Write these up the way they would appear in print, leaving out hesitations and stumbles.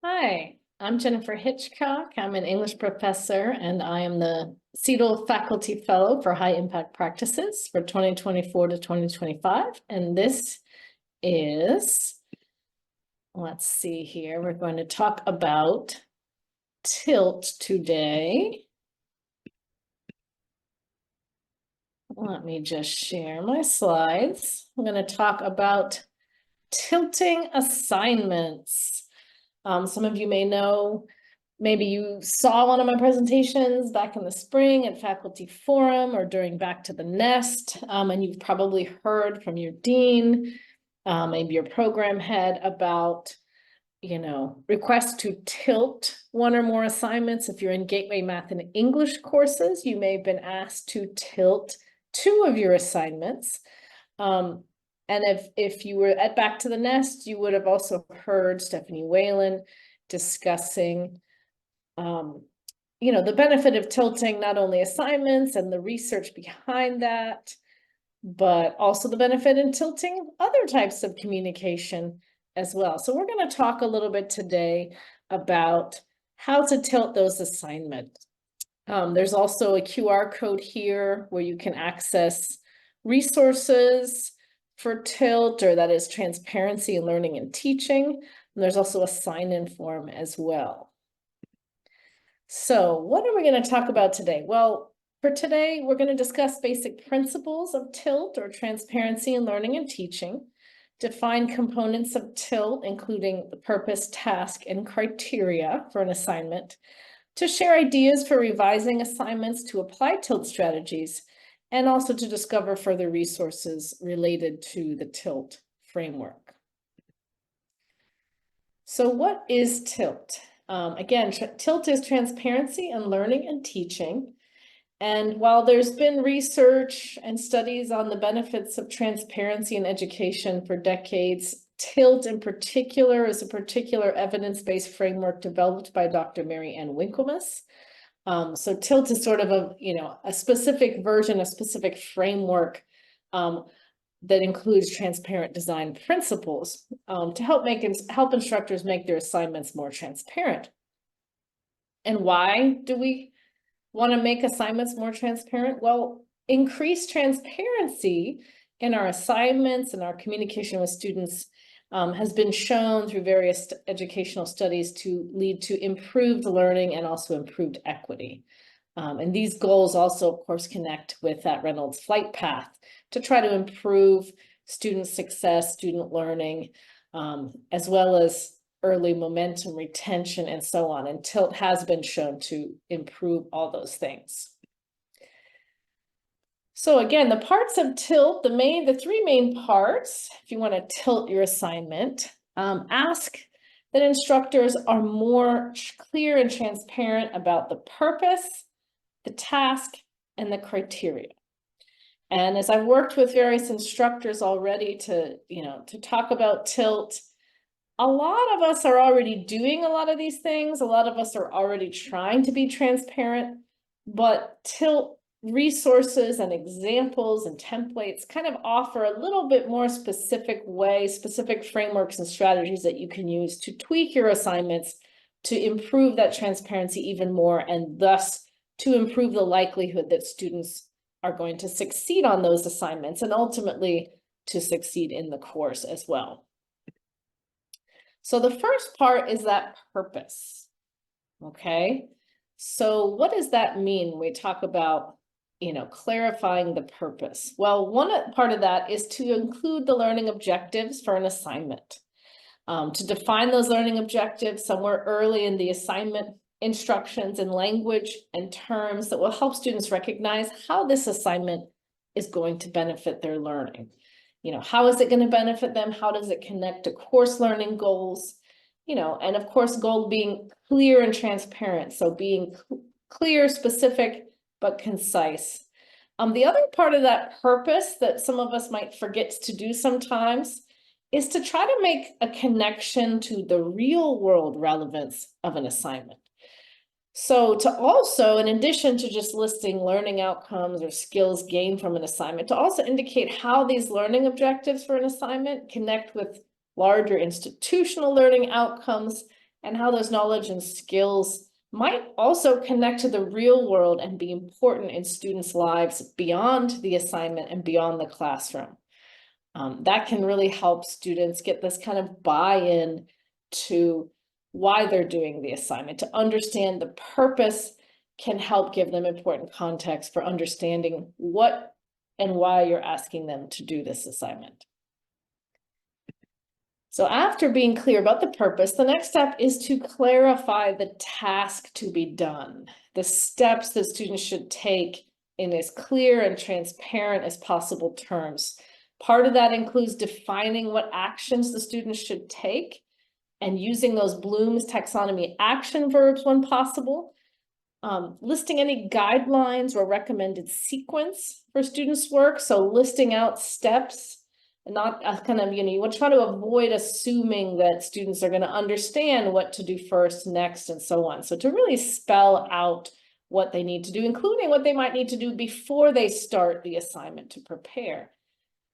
Hi, I'm Jennifer Hitchcock. I'm an English professor and I am the CETL Faculty Fellow for High Impact Practices for 2024 to 2025. And this is, let's see here, we're going to talk about tilt today. Let me just share my slides. I'm going to talk about tilting assignments. Some of you may know, maybe you saw one of my presentations back in the spring at Faculty Forum or during Back to the Nest, and you've probably heard from your dean, maybe your program head about, requests to tilt one or more assignments. If you're in Gateway Math and English courses, you may have been asked to tilt 2 of your assignments. And if you were at Back to the Nest, you would have also heard Stephanie Whalen discussing, the benefit of tilting not only assignments and the research behind that, but also the benefit in tilting other types of communication as well. So we're going to talk a little bit today about how to tilt those assignments. There's also a QR code here where you can access resources for tilt, or that is transparency in learning and teaching. And there's also a sign-in form as well. So what are we going to talk about today? Well, for today, we're going to discuss basic principles of tilt, or transparency in learning and teaching, define components of tilt, including the purpose, task, and criteria for an assignment, to share ideas for revising assignments to apply tilt strategies, and also to discover further resources related to the tilt framework. So what is tilt? Again, tilt is transparency in learning and teaching. And while there's been research and studies on the benefits of transparency in education for decades, tilt in particular is a particular evidence-based framework developed by Dr. Mary Ann Winklemas. So tilt is sort of a specific version, a specific framework that includes transparent design principles to help instructors make their assignments more transparent. And why do we want to make assignments more transparent? Well, increased transparency in our assignments and our communication with students has been shown through various educational studies to lead to improved learning and also improved equity. And these goals also, of course, connect with that Reynolds flight path to try to improve student success, student learning, as well as early momentum, retention, and so on. And tilt has been shown to improve all those things. So again, the parts of tilt, the 3 main parts, if you want to tilt your assignment, ask that instructors are more clear and transparent about the purpose, the task, and the criteria. And as I've worked with various instructors already to talk about tilt, a lot of us are already doing a lot of these things. A lot of us are already trying to be transparent, but tilt resources and examples and templates kind of offer a little bit more specific frameworks and strategies that you can use to tweak your assignments to improve that transparency even more, and thus to improve the likelihood that students are going to succeed on those assignments and ultimately to succeed in the course as well. So the first part is that purpose. Okay, so what does that mean when we talk about clarifying the purpose? Well, one part of that is to include the learning objectives for an assignment. To define those learning objectives somewhere early in the assignment instructions in language and terms that will help students recognize how this assignment is going to benefit their learning. How is it going to benefit them? How does it connect to course learning goals? And of course, goal being clear and transparent. So being clear, specific, but concise. The other part of that purpose that some of us might forget to do sometimes is to try to make a connection to the real world relevance of an assignment. So to also, in addition to just listing learning outcomes or skills gained from an assignment, to also indicate how these learning objectives for an assignment connect with larger institutional learning outcomes and how those knowledge and skills might also connect to the real world and be important in students' lives beyond the assignment and beyond the classroom. That can really help students get this kind of buy-in to why they're doing the assignment. To understand the purpose can help give them important context for understanding what and why you're asking them to do this assignment. So after being clear about the purpose, the next step is to clarify the task to be done, the steps that students should take in as clear and transparent as possible terms. Part of that includes defining what actions the students should take and using those Bloom's taxonomy action verbs when possible, listing any guidelines or recommended sequence for students' work. So listing out steps, and not kind of, you want to try to avoid assuming that students are going to understand what to do first, next, and so on. So to really spell out what they need to do, including what they might need to do before they start the assignment to prepare.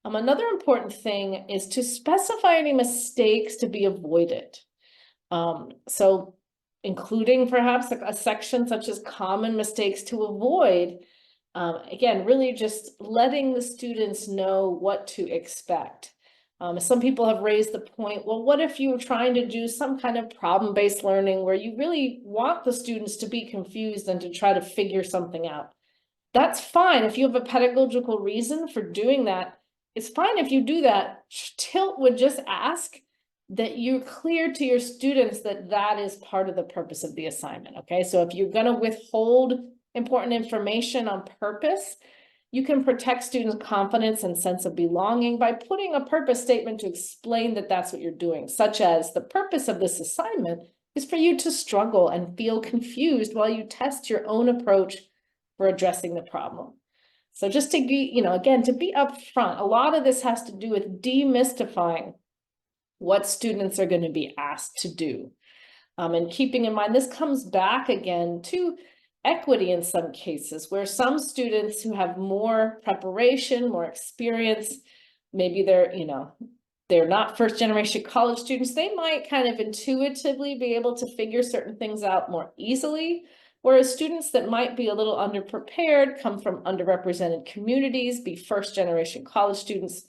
Another important thing is to specify any mistakes to be avoided. So including perhaps a section such as common mistakes to avoid. Again, really just letting the students know what to expect. Some people have raised the point, well, what if you were trying to do some kind of problem-based learning where you really want the students to be confused and to try to figure something out? That's fine. If you have a pedagogical reason for doing that, it's fine if you do that. TILT would just ask that you're clear to your students that that is part of the purpose of the assignment, okay? So if you're gonna withhold important information on purpose, you can protect students' confidence and sense of belonging by putting a purpose statement to explain that that's what you're doing, such as the purpose of this assignment is for you to struggle and feel confused while you test your own approach for addressing the problem. So just to be, again, to be upfront, a lot of this has to do with demystifying what students are going to be asked to do. And keeping in mind, this comes back again to equity in some cases, where some students who have more preparation, more experience, maybe they're not first generation college students, they might kind of intuitively be able to figure certain things out more easily. Whereas students that might be a little underprepared, come from underrepresented communities, be first generation college students,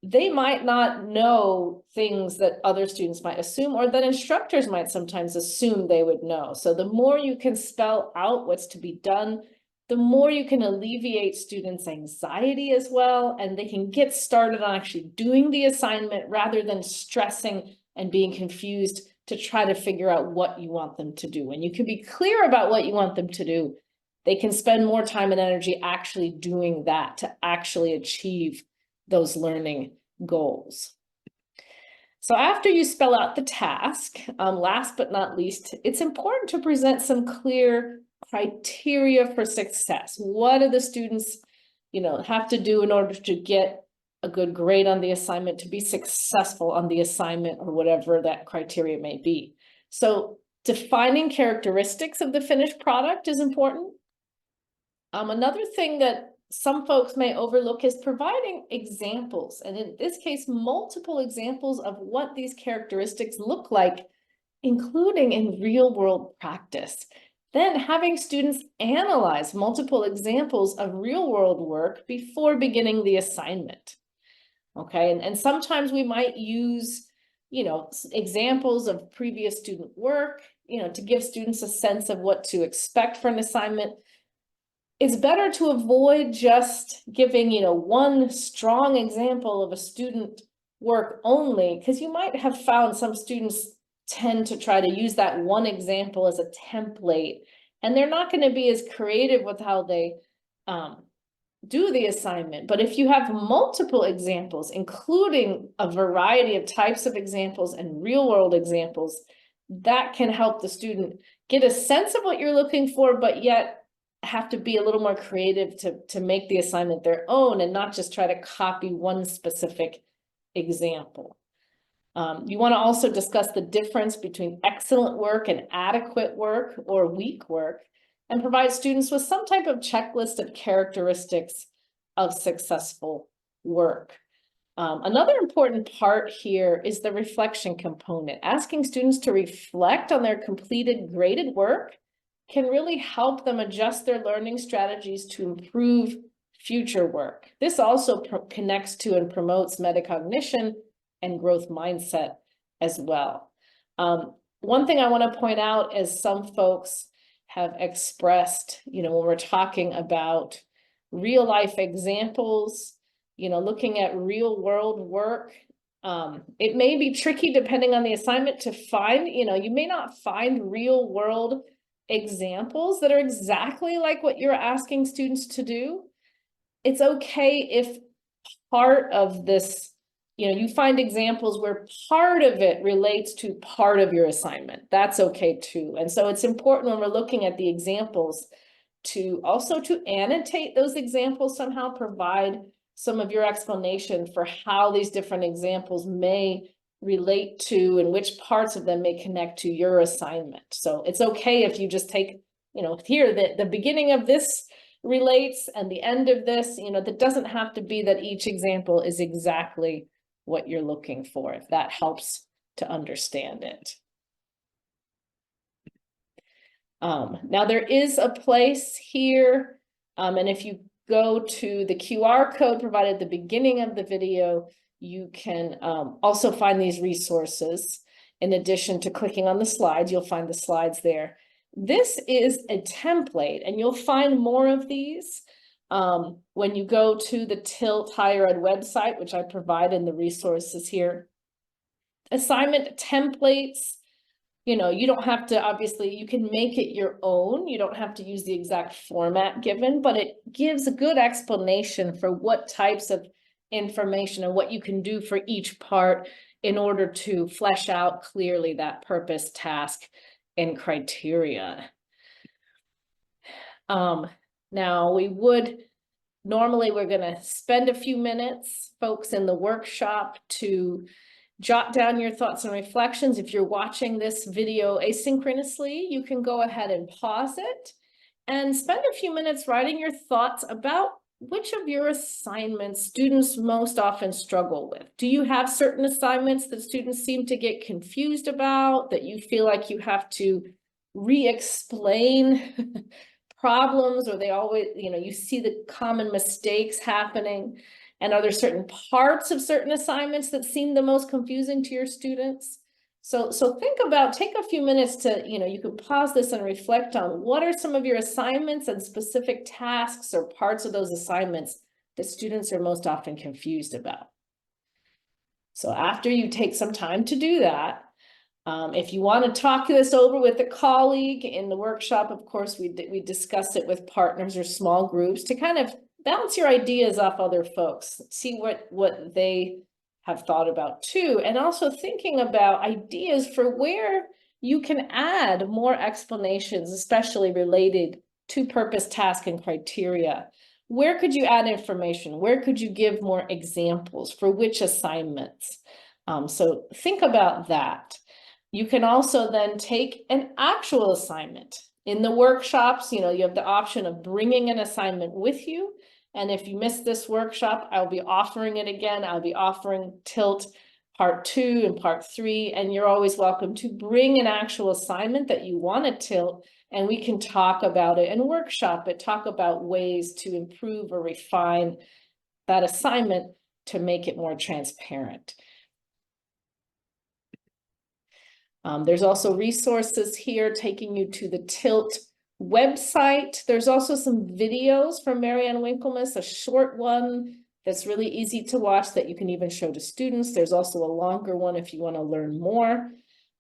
they might not know things that other students might assume, or that instructors might sometimes assume they would know. So the more you can spell out what's to be done, the more you can alleviate students' anxiety as well, and they can get started on actually doing the assignment rather than stressing and being confused to try to figure out what you want them to do. When you can be clear about what you want them to do, they can spend more time and energy actually doing that to actually achieve those learning goals. So after you spell out the task, last but not least, it's important to present some clear criteria for success. What do the students, have to do in order to get a good grade on the assignment, to be successful on the assignment, or whatever that criteria may be? So defining characteristics of the finished product is important. Another thing that some folks may overlook is providing examples, and in this case, multiple examples of what these characteristics look like, including in real world practice. Then having students analyze multiple examples of real world work before beginning the assignment. Okay, and sometimes we might use, examples of previous student work, to give students a sense of what to expect for an assignment. It's better to avoid just giving, one strong example of a student work only, because you might have found some students tend to try to use that one example as a template, and they're not going to be as creative with how they do the assignment. But if you have multiple examples, including a variety of types of examples and real world examples, that can help the student get a sense of what you're looking for, but yet have to be a little more creative to make the assignment their own and not just try to copy one specific example. You want to also discuss the difference between excellent work and adequate work or weak work, and provide students with some type of checklist of characteristics of successful work. Another important part here is the reflection component. Asking students to reflect on their completed graded work can really help them adjust their learning strategies to improve future work. This also connects to and promotes metacognition and growth mindset as well. One thing I want to point out is some folks have expressed, when we're talking about real life examples, looking at real world work, it may be tricky depending on the assignment to find, you may not find real world examples that are exactly like what you're asking students to do. It's okay if part of this, you find examples where part of it relates to part of your assignment. That's okay too. And so it's important when we're looking at the examples to also to annotate those examples, somehow provide some of your explanation for how these different examples may relate to and which parts of them may connect to your assignment. So it's okay if you just take, here the beginning of this relates and the end of this, that doesn't have to be that each example is exactly what you're looking for, if that helps to understand it. Now there is a place here, and if you go to the QR code provided at the beginning of the video, you can also find these resources. In addition to clicking on the slides, you'll find the slides there. This is a template, and you'll find more of these when you go to the Tilt Higher Ed website, which I provide in the resources here. Assignment templates, you don't have to, obviously, you can make it your own. You don't have to use the exact format given, but it gives a good explanation for what types of information and what you can do for each part in order to flesh out clearly that purpose, task, and criteria. Now normally we're going to spend a few minutes, folks, in the workshop to jot down your thoughts and reflections. If you're watching this video asynchronously, you can go ahead and pause it and spend a few minutes writing your thoughts about which of your assignments students most often struggle with. Do you have certain assignments that students seem to get confused about, that you feel like you have to re-explain problems, or they always, you see the common mistakes happening? And are there certain parts of certain assignments that seem the most confusing to your students? So think about, take a few minutes to, you can pause this and reflect on what are some of your assignments and specific tasks or parts of those assignments that students are most often confused about. So after you take some time to do that, if you want to talk this over with a colleague in the workshop, of course, we discuss it with partners or small groups to kind of bounce your ideas off other folks, see what they have thought about too, and also thinking about ideas for where you can add more explanations, especially related to purpose, task, and criteria. Where could you add information? Where could you give more examples for which assignments? So think about that. You can also then take an actual assignment. In the workshops, you have the option of bringing an assignment with you. And if you missed this workshop, I'll be offering it again. I'll be offering Tilt Part 2 and Part 3, and you're always welcome to bring an actual assignment that you want to tilt, and we can talk about it and workshop it, talk about ways to improve or refine that assignment to make it more transparent. There's also resources here taking you to the Tilt website. There's also some videos from Marianne Winklemas, a short one that's really easy to watch that you can even show to students. There's also a longer one if you want to learn more.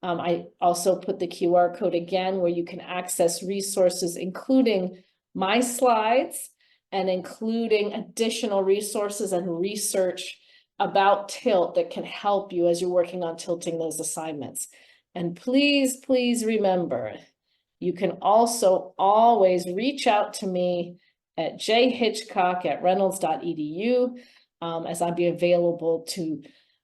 I also put the QR code again where you can access resources, including my slides and including additional resources and research about Tilt that can help you as you're working on tilting those assignments. And please, please remember, you can also always reach out to me at jhitchcock@reynolds.edu, as I'll be available to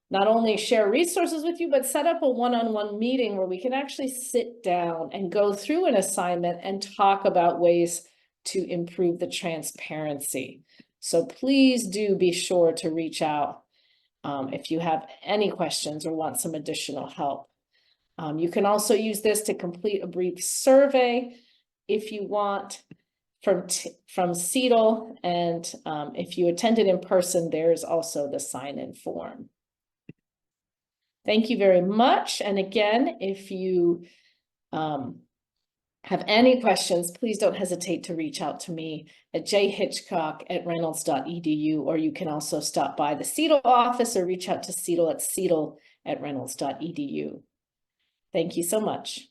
not only share resources with you, but set up a one-on-one meeting where we can actually sit down and go through an assignment and talk about ways to improve the transparency. So please do be sure to reach out if you have any questions or want some additional help. You can also use this to complete a brief survey if you want from CETL, and if you attended in person, there's also the sign-in form. Thank you very much. And again, if you have any questions, please don't hesitate to reach out to me at jhitchcock@reynolds.edu, or you can also stop by the CETL office or reach out to CETL at cetl@reynolds.edu. Thank you so much.